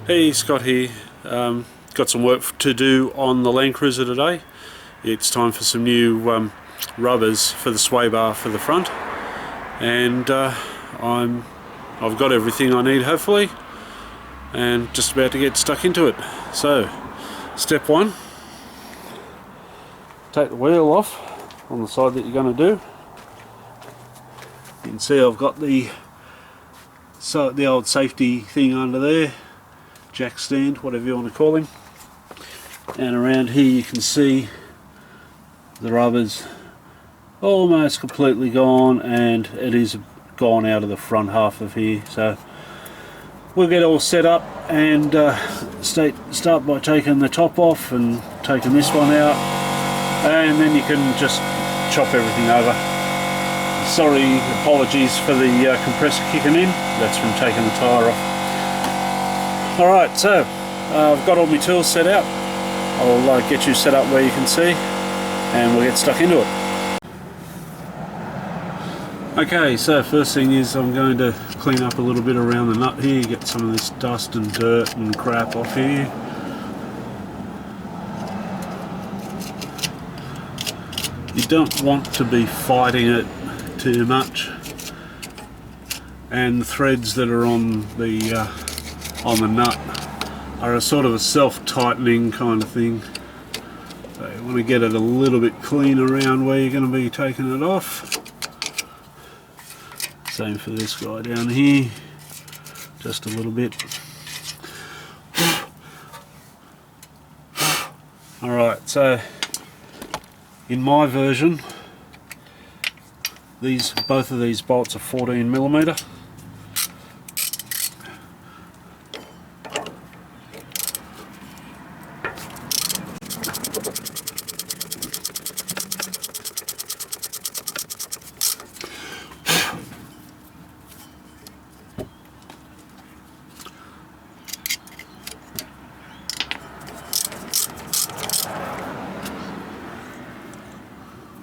Hey, Scott here. Got some work to do on the Landcruiser today. It's time for some new rubbers for the sway bar for the front, and I've got everything I need hopefully, and just about to get stuck into it. So, step one: take the wheel off on the side that you're going to do. You can see I've got the old safety thing under there. Jack stand, whatever you want to call him, and around here you can see the rubbers almost completely gone, and it is gone out of the front half of here. So we'll get all set up and start by taking the top off and taking this one out, and then you can just chop everything over. Sorry, apologies for the compressor kicking in, that's from taking the tyre off. Alright, so I've got all my tools set out. I'll get you set up where you can see, and we'll get stuck into it. Okay, so first thing is I'm going to clean up a little bit around the nut here, get some of this dust and dirt and crap off here. You don't want to be fighting it too much, and the threads that are on the nut are a sort of a self-tightening kind of thing, so you want to get it a little bit clean around where you're going to be taking it off. Same for this guy down here, just a little bit. Alright, so in my version both of these bolts are 14mm.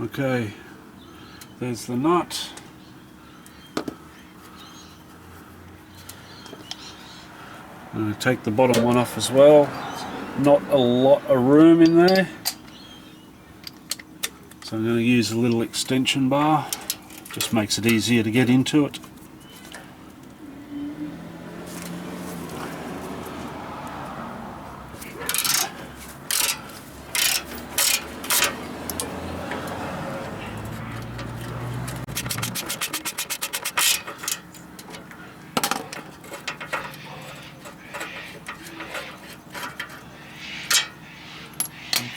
Okay, there's the nut. I'm going to take the bottom one off as well. Not a lot of room in there, so I'm going to use a little extension bar. Just makes it easier to get into it.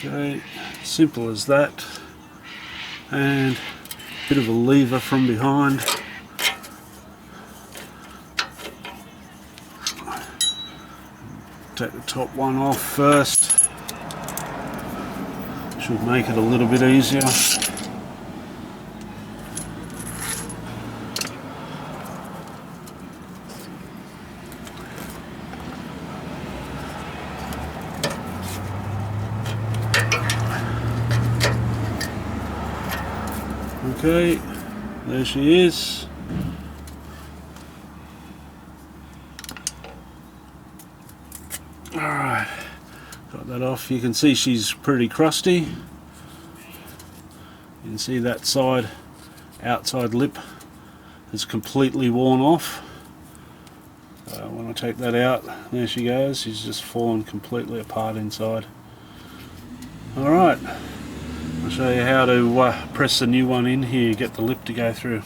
Okay, simple as that, and a bit of a lever from behind. Take the top one off first, should make it a little bit easier. Okay, there she is. Alright, got that off. You can see she's pretty crusty. You can see that outside lip is completely worn off. When I take that out, there she goes. She's just fallen completely apart inside. Alright. I'll show you how to press the new one in here, get the lip to go through.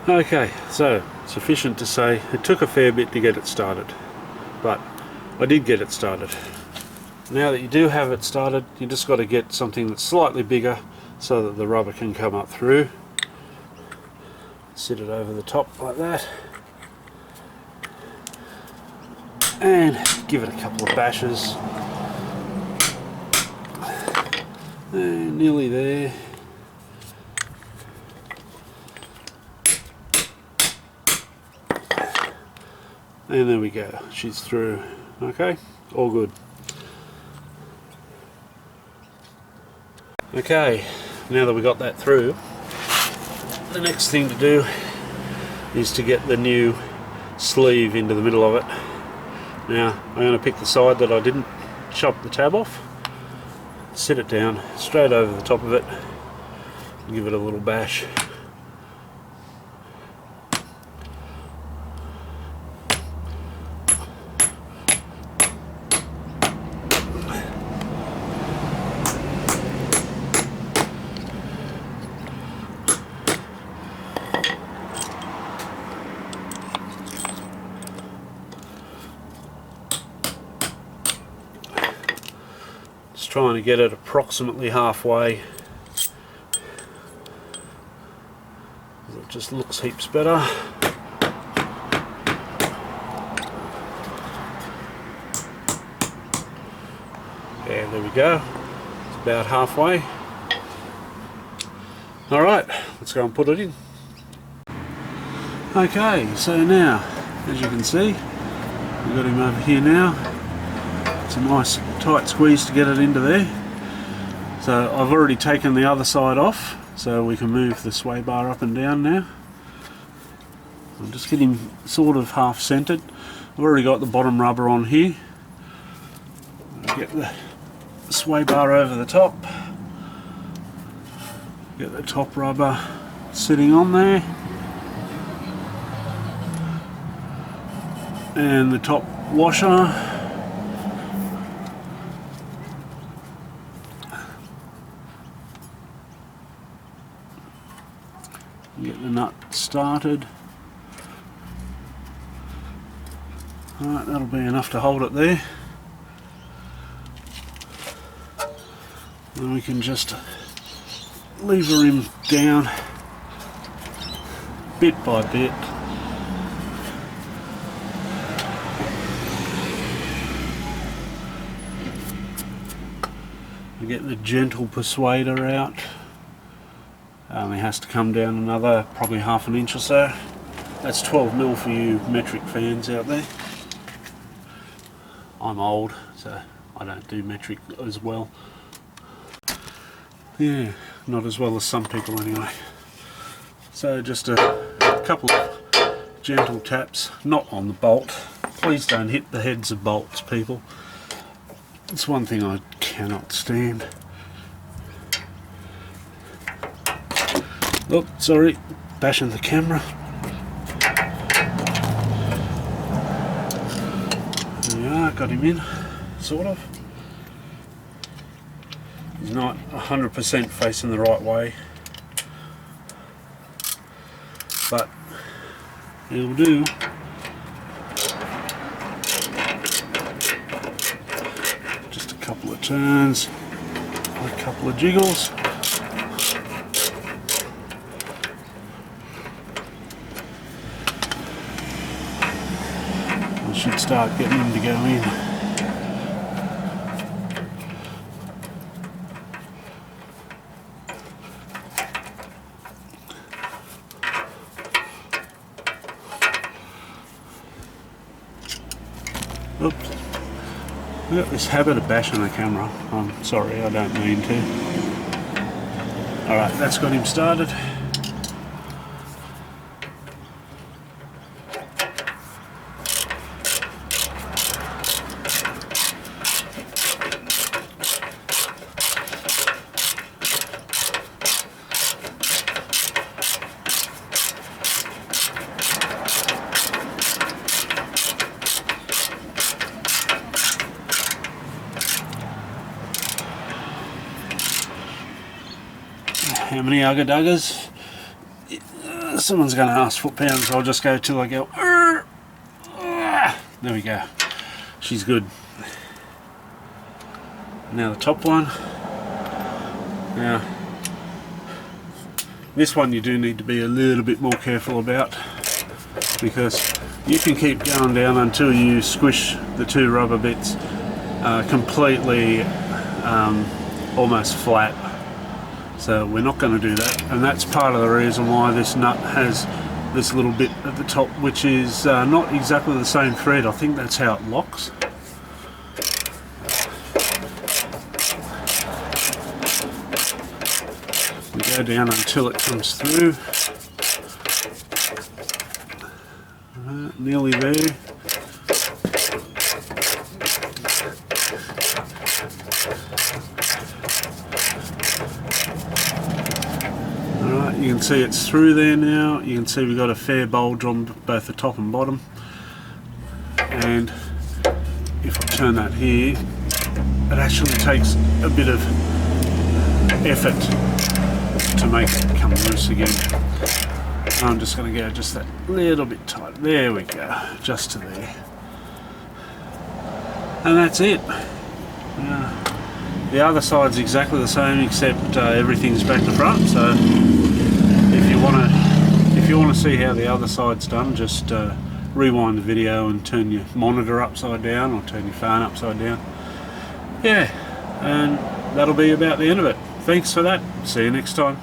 Okay, so sufficient to say it took a fair bit to get it started, but I did get it started. Now that you do have it started, you just got to get something that's slightly bigger so that the rubber can come up through. Sit it over the top like that, and give it a couple of bashes. And nearly there. And there we go, she's through. Okay, all good. Okay, now that we got that through, the next thing to do is to get the new sleeve into the middle of it. Now I'm going to pick the side that I didn't chop the tab off, sit it down straight over the top of it and give it a little bash. Trying to get it approximately halfway. It just looks heaps better. Yeah, there we go. It's about halfway. Alright, let's go and put it in. Okay, so now, as you can see, we've got him over here now. It's a nice tight squeeze to get it into there. So I've already taken the other side off, so we can move the sway bar up and down now. I'll just get him sort of half centered. I've already got the bottom rubber on here. I'll get the sway bar over the top. Get the top rubber sitting on there. And the top washer. Get the nut started. Alright, that'll be enough to hold it there. Then we can just lever him down bit by bit. We get the gentle persuader out. Only has to come down another probably half an inch or so. That's 12mm for you metric fans out there. I'm old, so I don't do metric as well. Yeah, not as well as some people anyway. So just a couple of gentle taps, not on the bolt. Please don't hit the heads of bolts, people. It's one thing I cannot stand. Oh, sorry, bashing the camera. There we are, got him in, sort of. He's not 100% facing the right way, but it'll do. Just a couple of turns, a couple of jiggles. Should start getting him to go in. Oops. I've got this habit of bashing the camera. I'm sorry, I don't mean to. Alright, that's got him started. How many ugga duggers? Someone's going to ask foot pounds, so I'll just go till I go. There we go. She's good. Now the top one. Now this one you do need to be a little bit more careful about, because you can keep going down until you squish the two rubber bits completely almost flat. So we're not going to do that, and that's part of the reason why this nut has this little bit at the top, which is not exactly the same thread. I think that's how it locks. go down until it comes through. Nearly there. Alright, you can see it's through there now. You can see we've got a fair bulge on both the top and bottom. And if I turn that here, it actually takes a bit of effort to make it come loose again. I'm just going to go just that little bit tight. There we go, just to there. And that's it. The other side's exactly the same, except everything's back to front. So if you want to see how the other side's done, just rewind the video and turn your monitor upside down or turn your phone upside down. Yeah, and that'll be about the end of it. Thanks for that. See you next time.